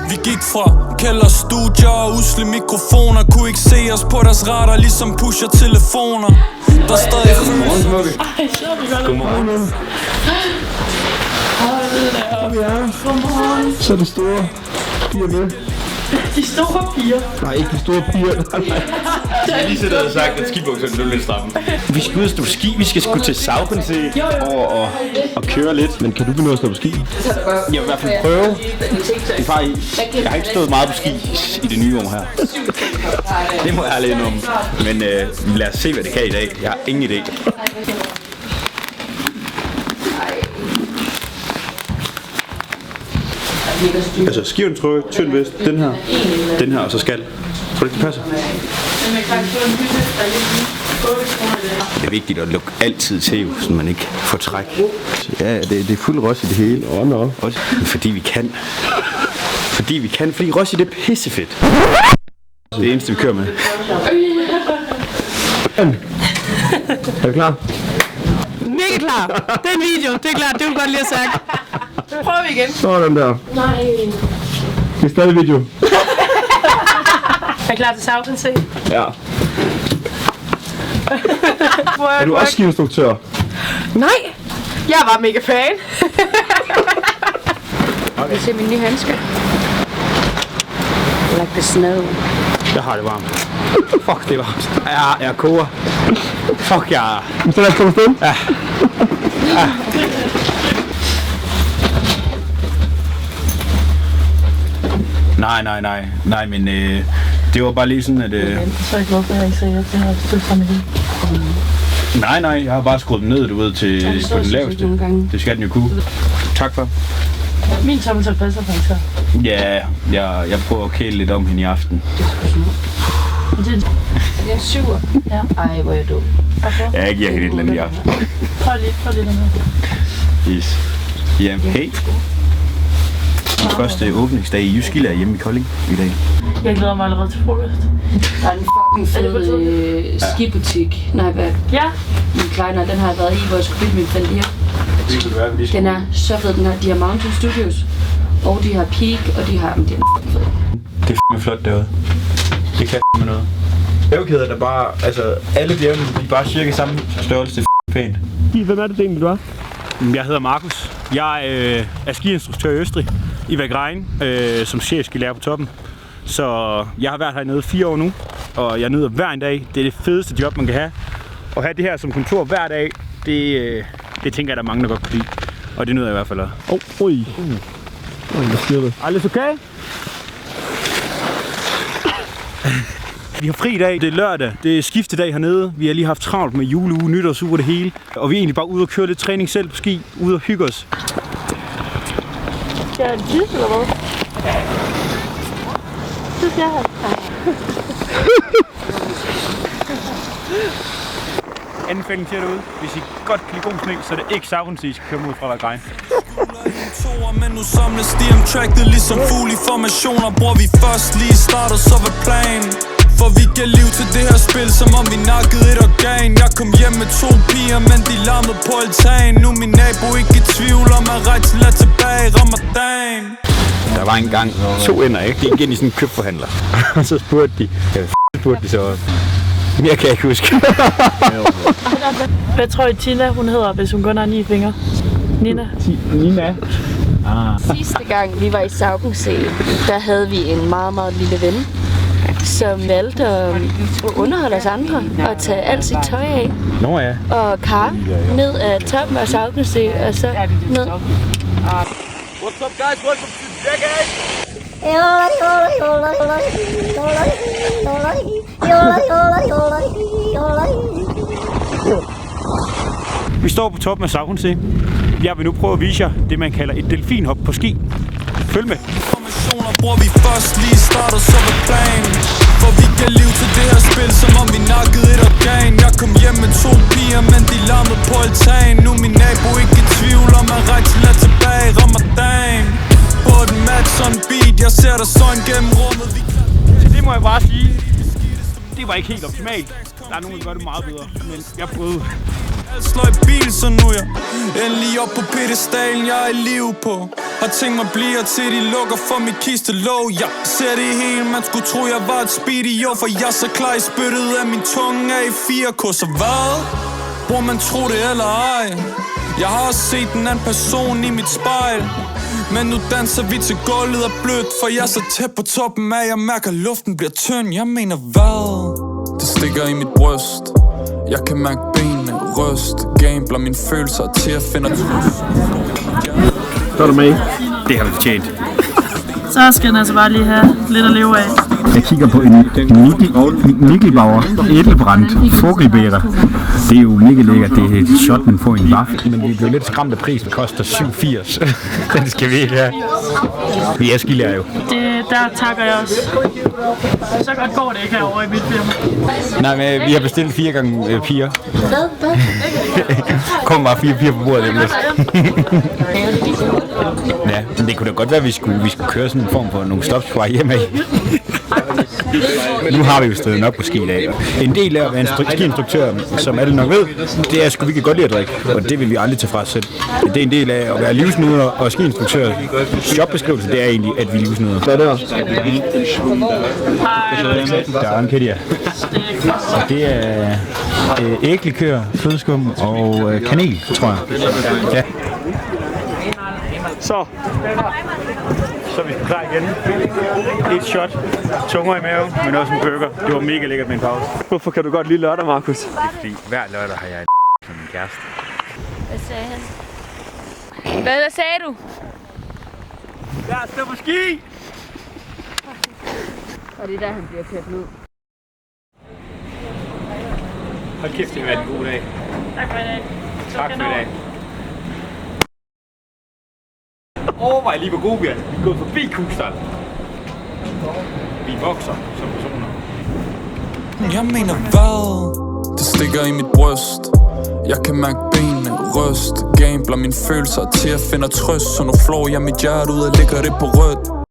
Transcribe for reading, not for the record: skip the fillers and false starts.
Vi gik fra kælderstudier og usle mikrofoner. Kunne ikke se os på deres radar, ligesom pusher-telefoner. Der er stadig Godmorgen, Smukke. Godmorgen. Godmorgen. Så er det store piger med. De store piger? Nej, ikke de store piger. Lige så der havde sagt, at skibukserne blev lidt stramme. Vi skal ud og stå på ski. Vi skal sgu til Sauconsee og køre lidt. Men kan du finde ud af at stå på ski? Jeg vil i hvert fald prøve. Jeg har ikke stået meget på ski i det nye år her. Det må jeg ærligt indrømme. Men lad os se, hvad det kan i dag. Jeg har ingen idé. Altså skiven trøje, tynd vest, den her og så skal. Tror du ikke, det passer? Det er vigtigt at lukke altid til, så man ikke får træk. Ja, det er fuld ros i det hele. Også fordi vi kan. Fordi Rossi, det er pissefedt. Det eneste, vi kører med. Er du klar? Mega klar. Den video, det er klart, det vil godt lige have sagt. Prøver vi igen. Sådan der. Nej. Det er stadig video. Er klar til Sauconsee? Ja. Er du også skiinstruktør? Nej. Jeg var mega fan. Vi ser min nye handske. Like the snow. Jeg har det varmt. Fuck, det er varmt. Jeg koger. Fuck, jeg... Så lad os komme afsted. Ja. Nej, men det var bare lige sådan, at... Så er jeg glad for, at jeg ikke sagde, at det har stået sammen med hende. Nej, jeg har bare skruet den ned, du ved, til på den laveste. Det skal den jo kunne. Tak for. Min tommelsøg passer for en Ja, jeg prøver at kæle lidt om hende i aften. Det er 7. Ja. Ej, hvor er jeg dum. Okay. Ja, jeg giver hende et eller andet i aften. Prøv lige den her. Yes. Ja, hey. Den første åbningsdag i Jyskilde er hjemme i Kolding i dag. Jeg glæder mig allerede til frokost. Der er en fucking fed skibutik. Nej, hvad? Ja. Min kleiner, den har jeg været i, hvor jeg skulle bytte min fandier. Den er så fed, de har Mountain Studios. Og de har Peak, og de har... Den er fucking fed. Det er f***ing flot derude. Det kan med noget. Bjergkæder, der bare... Altså, alle bjergene, de er bare cirka samme størrelse. Det er pænt. Hvem er det egentlig, du er? Jeg hedder Markus. Jeg er skiinstruktør i Østrig, i Vagrein, som chefskilærer på toppen. Så jeg har været hernede 4 år nu, og jeg nyder hver en dag. Det er det fedeste job, man kan have. At have det her som kontor hver dag, det tænker jeg, der er mange, der godt kan lide. Og det nyder jeg i hvert fald af. Oj, hvad siger du? Alles okay? Vi har fri i dag. Det er lørdag. Det er skiftedag hernede. Vi har lige haft travlt med juleuge, nytårsuge og det hele. Og vi er egentlig bare ude og køre lidt træning selv på ski. Ude og hygge os. Skal jeg have en tis, eller hvad? Det skal jeg have. Anbefaling til derude. Hvis I godt kan lide god sne, så er det ikke Sauconsee, I skal køre mod fra Vagrein. Men nu samles de om tracket ligesom fugle i formationer. Bror vi først lige starter, så hvad planen? For vi giver liv til det her spil, som om vi nakkede et organ. Jeg kom hjem med 2 piger, men de larmede på altan. Nu min nabo ikke i tvivl om at Rejtsel er tilbage i Ramadan. Der var engang 2 ender, ikke? De gik ind i sådan en købforhandler. Og så spurgte de, spurgte de så også. Mere kan jeg ikke huske. Hvad tror I Tina, hun hedder, hvis hun kun har 9 fingre? Nina? Nina? Sidste gang vi var i Sauconsee, der havde vi en meget, meget lille ven, som valgte at underholde os andre og tage alt sit tøj af. Nå ja. Og kar ned af toppen af Sauconsee og så ned. What's up guys, welcome to Jackass! Vi står på toppen af Sauconsee. Jeg vil nu prøve at vise jer det, man kalder et delfinhop på ski. Følg med. Informationer bruger vi først lige starter, så hvad planen? For vi giver liv til det her spil, som om vi nakkede et organ. Jeg kom hjem med 2 piger, men de larmede på altan. Nu min nabo ikke i tvivl om at Rejtsel er tilbage i Ramadan. På et match on beat, jeg ser dig sådan gennem rummet. Det må jeg bare sige. Det var ikke helt optimalt. Der er nogen, der gør det meget bedre, men jeg prøvede. Jeg slår i bil, så nu er jeg endelig op på pedestalen, jeg er i liv på. Har tænkt mig blive her til de lukker for mit kistelåg. Jeg ser det hele, man skulle tro jeg var et speedy, jo. For jeg er så klar i spyttet af min tunge af i 4K. Så hvad? Hvor man tro det eller ej? Jeg har også set en anden person i mit spejl. Men nu danser vi til gulvet og blødt, for jeg er så tæt på toppen af, jeg mærker luften bliver tynd. Jeg mener hvad? Det stikker i mit bryst. Jeg kan mærke benene ryst. Gambler mine følelser til at finde Så er du med. Det har vi fortjent. Så skal den altså bare lige have lidt at leve af. Jeg kigger på en Nikkelbauer Edelbrand Fogelbærer. Det er jo mega lækkert. Det er et shot, man får i en vaffel. Men vi blev lidt skræmt af pris. Det koster 7,80. Den skal vi ikke have. Vi er skilærer jo. Der takker jeg også. Så godt går det ikke herovre i mit firma. Nej, men vi har bestilt 4 gange piger. Hvad? Kom bare 4 piger på bordet lidt. Ja, men det kunne da godt være, at vi skulle køre sådan en form for nogle stops på vej hjemme af. Nu har vi jo stået nok på ski i dag. En del af at være en skiinstruktør, som alle nok ved, det er, at vi kan godt lide at drikke, og det vil vi aldrig tilfreds selv. Det er en del af at være livsnyder og skiinstruktør. Jobbeskrivelse, det er egentlig, at vi er livsnyder. Hvad er der? Der er Ankedia. Og det er æglikør, flødeskum og kanel, tror jeg. Ja. Så er vi klar igen. Et shot, tunger i maven, men også en burger. Det var mega lækkert med en pause. Hvorfor kan du godt lide lørdag, Markus? Det er fordi, hver lørdag har jeg som min kæreste. Hvad sagde han? Hvad sagde du? Jeg står på ski! Og det er der, han bliver kørt ned. Hold kæft, det har været en god dag. Tak for i dag. Tak for i dag. Overvej lige, hvor gode vi er. Vi er gået forbi Kugstad. Vi vokser som personer. Jeg mener hvad? Det stikker i mit bryst. Jeg kan mærke benene ryst. Gambler mine følelser til at finde trøst. Så nu flår jeg mit hjerte ud og lægger det på rødt.